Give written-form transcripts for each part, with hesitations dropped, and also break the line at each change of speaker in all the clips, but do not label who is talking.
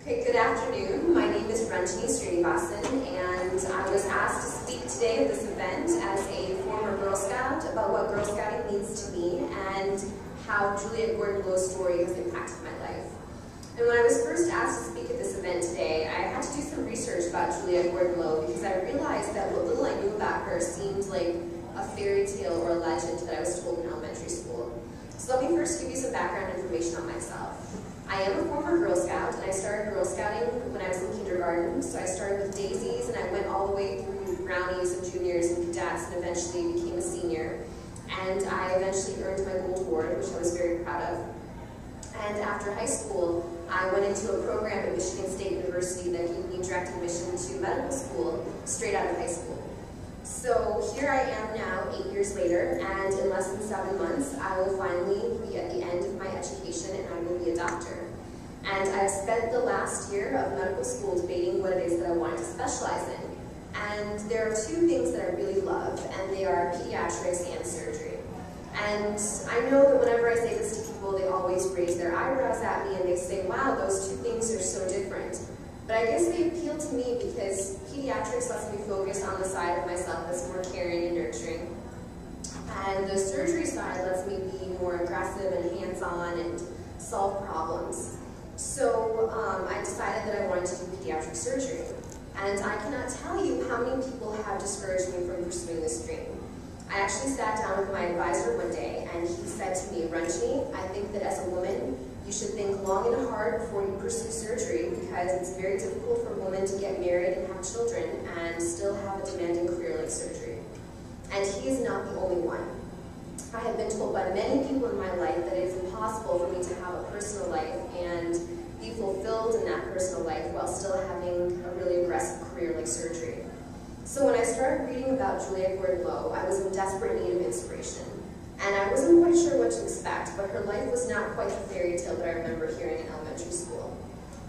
Okay, good afternoon. My name is Ranjini Srinivasan, and I was asked to speak today at this event as a former Girl Scout about what Girl Scouting means to me and how Juliette Gordon-Lowe's story has impacted my life. And when I was first asked to speak at this event today, I had to do some research about Juliette Gordon-Lowe because I realized that what little I knew about her seemed like a fairy tale or a legend that I was told in elementary school. So let me first give you some background information on myself. I am a former Girl Scout, and I started Girl Scouting when I was in kindergarten. So I started with daisies, and I went all the way through brownies and juniors and cadets, and eventually became a senior. And I eventually earned my gold award, which I was very proud of. And after high school, I went into a program at Michigan State University that gave me direct admission to medical school straight out of high school. So here I am now, 8 years later, and in less than 7 months, I will finally be at the end of my education and I will be a doctor. And I've spent the last year of medical school debating what it is that I wanted to specialize in. And there are two things that I really love, and they are pediatrics and surgery. And I know that whenever I say this to people, they always raise their eyebrows at me and they say, wow, those two things are so different. But I guess they appeal to me because pediatrics lets me focus on the side of myself that's more caring and nurturing. And the surgery side lets me be more aggressive and hands-on and solve problems. So I decided that I wanted to do pediatric surgery. And I cannot tell you how many people have discouraged me from pursuing this dream. I actually sat down with my advisor one day and he said to me, Ranjini, I think that as a woman, you should think long and hard before you pursue surgery because it's very difficult for women to get married and have children and still have a demanding career like surgery. And he is not the only one. I have been told by many people in my life that it is impossible for me to have a personal life and be fulfilled in that personal life while still having a really aggressive career like surgery. So when I started reading about Juliette Gordon-Lowe, I was in desperate need of inspiration. And I wasn't quite sure what to expect, but her life was not quite the fairy tale that I remember hearing in elementary school.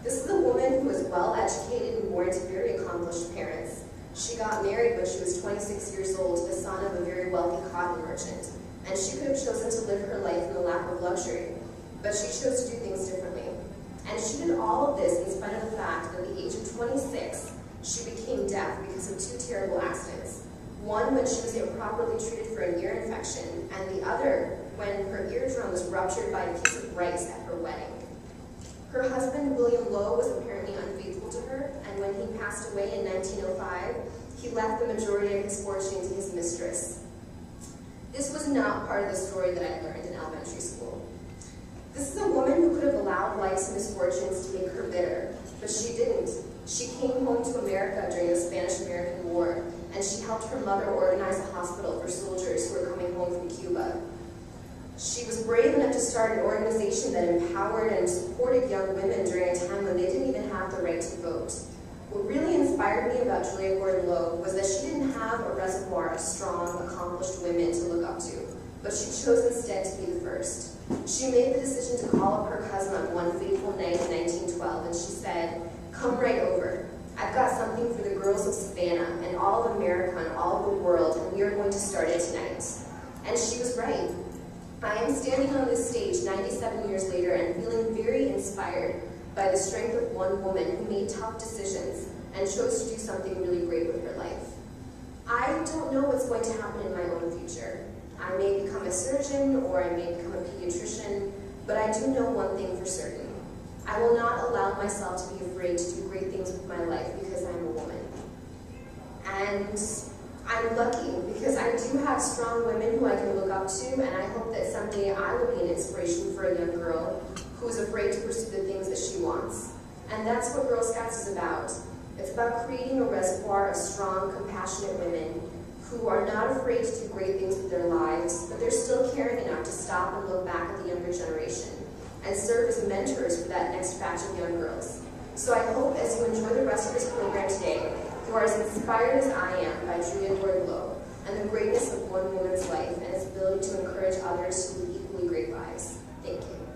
This is a woman who was well-educated and born to very accomplished parents. She got married when she was 26 years old to the son of a very wealthy cotton merchant, and she could have chosen to live her life in the lap of luxury, but she chose to do things differently. And she did all of this in spite of the fact that at the age of 26, she became deaf because of two terrible accidents. One when she was improperly treated for an ear infection, and the other when her eardrum was ruptured by a piece of rice at her wedding. Her husband, William Lowe, was apparently unfaithful to her, and when he passed away in 1905, he left the majority of his fortune to his mistress. This was not part of the story that I learned in elementary school. This is a woman who could have allowed life's misfortunes to make her bitter, but she didn't. She came home to America during the Spanish-American War, and she helped her mother organize a hospital for soldiers who were coming home from Cuba. She was brave enough to start an organization that empowered and supported young women during a time when they didn't even have the right to vote. What really inspired me about Juliette Gordon-Lowe was that she didn't have a reservoir of strong, accomplished women to look up to, but she chose instead to be the first. She made the decision to call up her cousin on one fateful night in 1912, and she said, "Come right over. I've got something for the girls of Savannah and all of America and all of the world, and we are going to start it tonight." And she was right. I am standing on this stage 97 years later and feeling very inspired by the strength of one woman who made tough decisions and chose to do something really great with her life. I don't know what's going to happen in my own future. I may become a surgeon or I may become a pediatrician, but I do know one thing for certain. I will not allow myself to be afraid to do great things with my life because I'm a woman. And I'm lucky because I do have strong women who I can look up to, and I hope that someday I will be an inspiration for a young girl who is afraid to pursue the things that she wants. And that's what Girl Scouts is about. It's about creating a reservoir of strong, compassionate women who are not afraid to do great things with their lives, but they're still caring enough to stop and look back at the younger generation and serve as mentors for that next batch of young girls. So I hope as you enjoy the rest of this program today, you are as inspired as I am by Juliette Gordon-Lowe and the greatness of one woman's life and its ability to encourage others to lead equally great lives. Thank you.